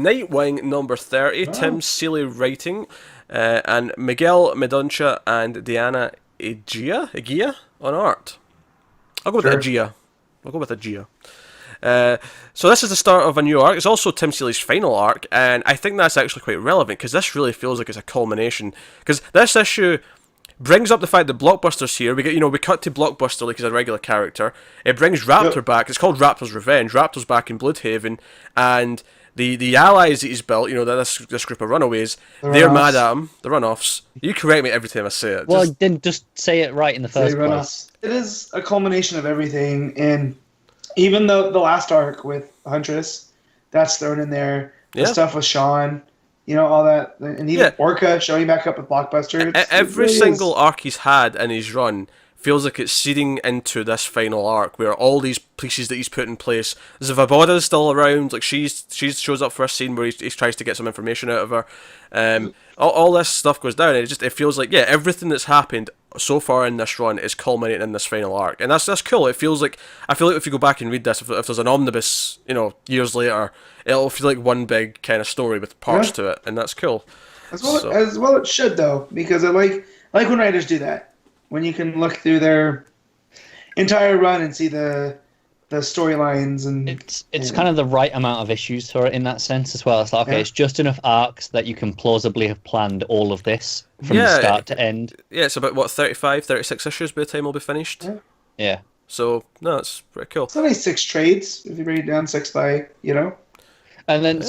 Nightwing number 30, Oh, Tim Seeley writing, and Miguel Meduncha and Diana Egia on art. I'll go with sure. Egia. I'll go with Egia. So this is the start of a new arc. It's also Tim Seeley's final arc, and I think that's actually quite relevant because this really feels like it's a culmination. Because this issue brings up the fact that Blockbuster's here. We cut to Blockbuster like he's a regular character. It brings Raptor back. It's called Raptor's Revenge. Raptor's back in Bloodhaven, and the allies that he's built, this group of runaways, they're mad at him. The runoffs. You correct me every time I say it. Well, then just say it right in the first place. Runoffs. It is a culmination of everything, and even though the last arc with Huntress, that's thrown in there. The stuff with Sean, all that, and even Orca showing back up with Blockbuster. Every single arc he's had in his run feels like it's seeding into this final arc where all these pieces that he's put in place. Zvaboda's still around, like she shows up for a scene where he tries to get some information out of her. All this stuff goes down, and it feels like everything that's happened so far in this run is culminating in this final arc, and that's cool. I feel like if you go back and read this, if there's an omnibus, years later, it'll feel like one big kind of story with parts to it, and that's cool. As well it should though, because I like when writers do that. When you can look through their entire run and see the storylines, and it's kind of the right amount of issues for it in that sense as well. It's like, okay, it's just enough arcs that you can plausibly have planned all of this from the start to end. Yeah, it's about 35, 36 issues by the time it'll be finished. Yeah. So no, it's pretty cool. It's only 6 trades if you break it down 6 by. And then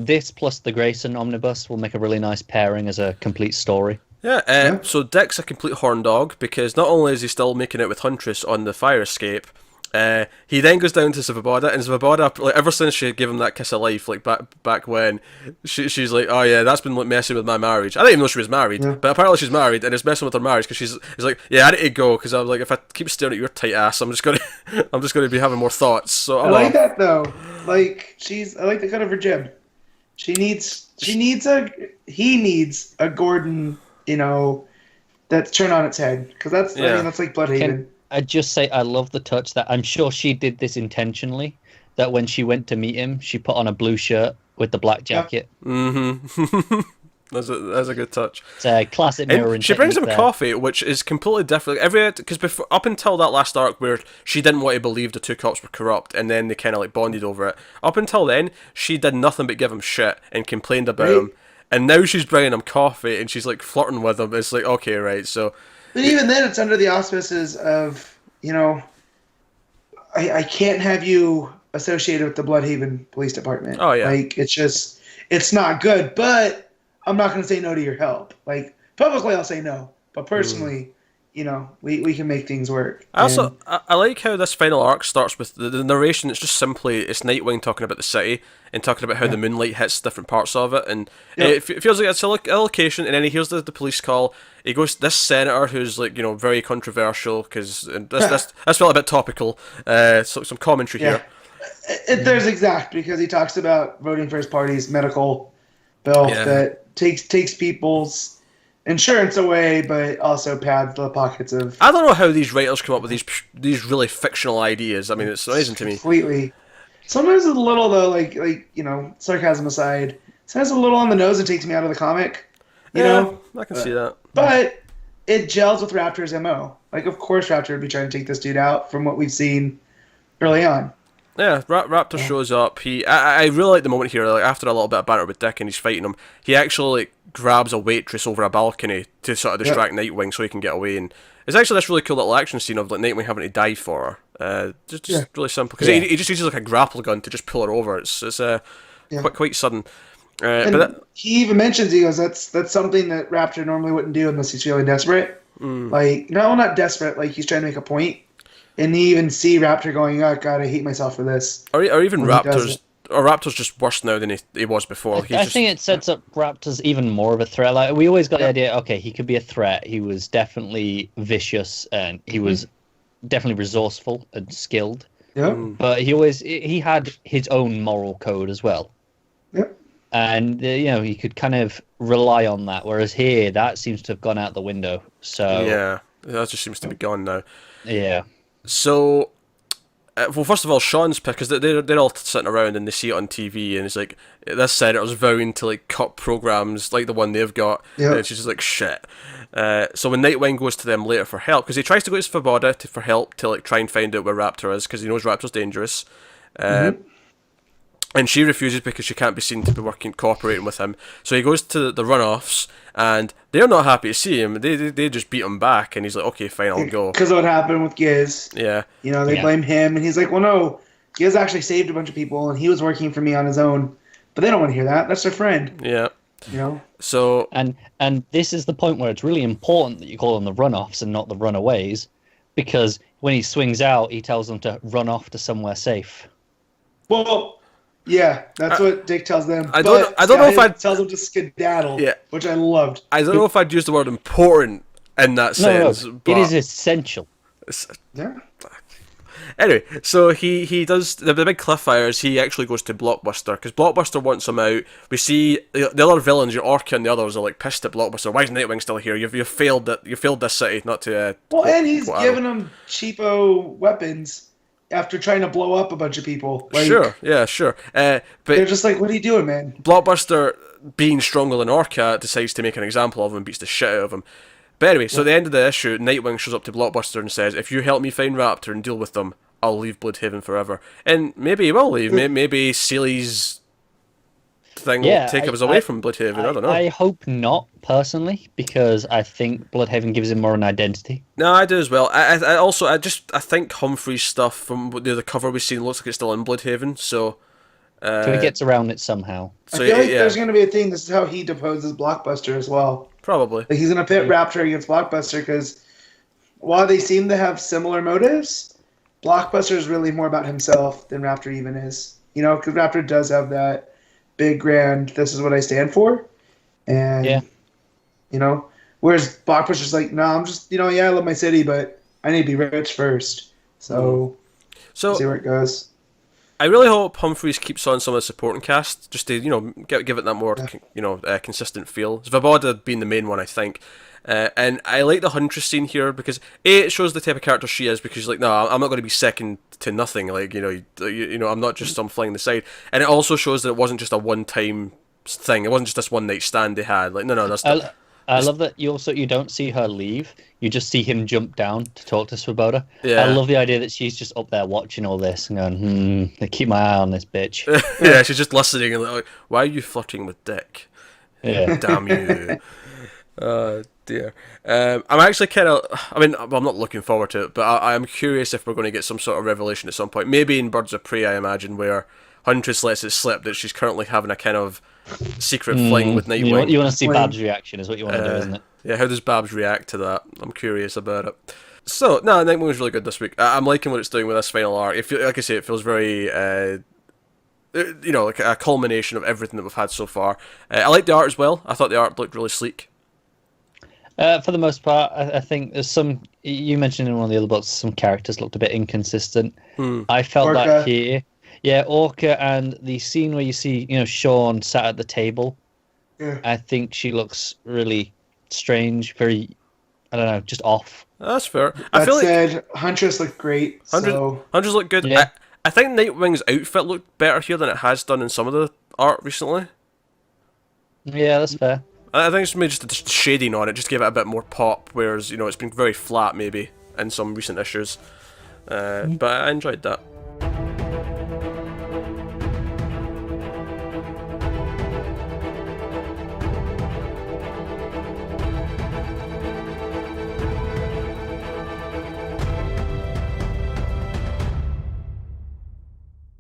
this plus the Grayson omnibus will make a really nice pairing as a complete story. So Dick's a complete horn dog because not only is he still making out with Huntress on the fire escape, he then goes down to Zvaboda, and Zvaboda, like, ever since she gave him that kiss of life, like back when, she's like, oh yeah, that's been like messing with my marriage. I didn't even know she was married, but apparently she's married, and it's messing with her marriage because she's like, yeah, I need to go because I'm like, if I keep staring at your tight ass, I'm just gonna be having more thoughts. So I like that though. Like I like the cut of her jib. He needs a Gordon, that's turned on its head, because that's like Bloodhaven. I just say I love the touch that I'm sure she did this intentionally. That when she went to meet him, she put on a blue shirt with the black jacket. Mm-hmm. That's a good touch. It's a classic mirroring. She brings him coffee, which is completely different. Because up until that last arc where she didn't want to believe the two cops were corrupt, and then they kind of like bonded over it. Up until then, she did nothing but give him shit and complained about him. And now she's bringing him coffee, and she's like flirting with him. It's like, okay, right, so. But even then, it's under the auspices of, I can't have you associated with the Bloodhaven Police Department. Oh, yeah. Like, it's not good, but I'm not going to say no to your help. Like, publicly I'll say no, but personally, we can make things work. I like how this final arc starts with the narration. It's just simply, it's Nightwing talking about the city and talking about how the moonlight hits different parts of it, and it feels like it's a location, and then he hears the police call. He goes, this senator who's like, very controversial, because this felt a bit topical, so some commentary here. There's exact, because he talks about voting for his party's medical bill that takes people's insurance away, but also pads the pockets of. I don't know how these writers come up with these really fictional ideas. I mean, it's amazing to me. Completely. Sometimes it's a little though, like sarcasm aside. Sometimes it's a little on the nose. It takes me out of the comic. I can see that. But it gels with Raptor's MO. Like, of course, Raptor would be trying to take this dude out from what we've seen early on. Yeah, Raptor shows up. I really like the moment here. Like, after a little bit of banter with Dick and he's fighting him, he actually grabs a waitress over a balcony to sort of distract Nightwing so he can get away. And it's actually this really cool little action scene of like Nightwing having to dive for her. Just really simple, because he just uses like a grapple gun to just pull her over. It's quite sudden. He even mentions, he goes, that's something that Raptor normally wouldn't do unless he's feeling desperate. Like, no, not desperate. Like, he's trying to make a point. And you even see Raptor going, oh, God, I hate myself for this. Or even Raptor's just worse now than he was before. I think it sets up Raptor's even more of a threat. Like, we always got the idea, okay, he could be a threat. He was definitely vicious, and he was definitely resourceful and skilled. Yeah. But he had his own moral code as well. Yep. And, he could kind of rely on that. Whereas here, that seems to have gone out the window. So yeah, that just seems to be gone now. Yeah. So, well, first of all, Sean's pick, because they're all sitting around and they see it on TV, and it's like, this senator's vowing to like cut programs like the one they've got, and she's just like, shit. So when Nightwing goes to them later for help, because he tries to go to Svoboda for help to like try and find out where Raptor is, because he knows Raptor's dangerous. And she refuses because she can't be seen to be cooperating with him. So he goes to the runoffs, and they're not happy to see him. They just beat him back, and he's like, okay, fine, I'll go. Because of what happened with Giz. Yeah. You know, they blame him, and he's like, well, no, Giz actually saved a bunch of people, and he was working for me on his own. But they don't want to hear that. That's their friend. Yeah. You know? So... And this is the point where it's really important that you call them the runoffs and not the runaways, because when he swings out, he tells them to run off to somewhere safe. Well... Yeah, that's what Dick tells them. I don't know if I'd tells them to skedaddle, which I loved. I don't know if I'd use the word important in that sense. No, but it is essential. Yeah. Anyway, so he does the big cliffhanger is he actually goes to Blockbuster because Blockbuster wants him out. We see the other villains, your Orca and the others, are like pissed at Blockbuster. Why is Nightwing still here? You've failed it. You failed this city. Not to. Well, and he's giving them cheapo weapons. After trying to blow up a bunch of people. Like, sure. But they're just like, what are you doing, man? Blockbuster, being stronger than Orca, decides to make an example of him and beats the shit out of him. But anyway, so at the end of the issue, Nightwing shows up to Blockbuster and says, if you help me find Raptor and deal with them, I'll leave Bloodhaven forever. And maybe he will leave. Maybe Seeley's thing will take us away from Bloodhaven. I don't know. I hope not, personally, because I think Bloodhaven gives him more an identity. No, I do as well. I think Humphrey's stuff from the cover we've seen looks like it's still in Bloodhaven, so... So he gets around it somehow. So I feel like there's going to be a thing. This is how he deposes Blockbuster as well. Probably. Like he's going to pit Raptor against Blockbuster because while they seem to have similar motives, Blockbuster is really more about himself than Raptor even is. You know, because Raptor does have that big, grand, this is what I stand for. And, you know, whereas Blockbuster's like, no, I'm just, you know, I love my city, but I need to be rich first. So see where it goes. I really hope Humphreys keeps on some of the supporting cast, just to, you know, give it that more, consistent feel. Svoboda being the main one, I think. And I like the Huntress scene here because it shows the type of character she is. Because she's like, no, I'm not going to be second to nothing. Like, you know, I'm not just some flying the side. And it also shows that it wasn't just a one-time thing. It wasn't just this one night stand they had. Like, no, that's. I love that you don't see her leave. You just see him jump down to talk to Svoboda. Yeah. I love the idea that she's just up there watching all this and going, I keep my eye on this bitch. Yeah, she's just listening and like, why are you flirting with Dick? Yeah. Damn you. Oh, dear. I'm actually kind of... I mean, I'm not looking forward to it, but I'm curious if we're going to get some sort of revelation at some point. Maybe in Birds of Prey, I imagine, where Huntress lets it slip that she's currently having a kind of secret fling with Nightwing. You want to see Babs' reaction is what you want to do, isn't it? Yeah, how does Babs react to that? I'm curious about it. So, no, Nightwing was really good this week. I'm liking what it's doing with this final arc. Like I say, it feels very... like a culmination of everything that we've had so far. I like the art as well. I thought the art looked really sleek. For the most part, I think there's some... You mentioned in one of the other books, some characters looked a bit inconsistent. I felt Orca. that here. Yeah, Orca, and the scene where you see, Sean sat at the table. Yeah. I think she looks really strange, very, I don't know, just off. That's fair. I feel like Huntress looked great. Huntress looked good. Yeah. I think Nightwing's outfit looked better here than it has done in some of the art recently. Yeah, that's fair. I think it's maybe just the shading on it, just give it a bit more pop, whereas, it's been very flat maybe in some recent issues. But I enjoyed that.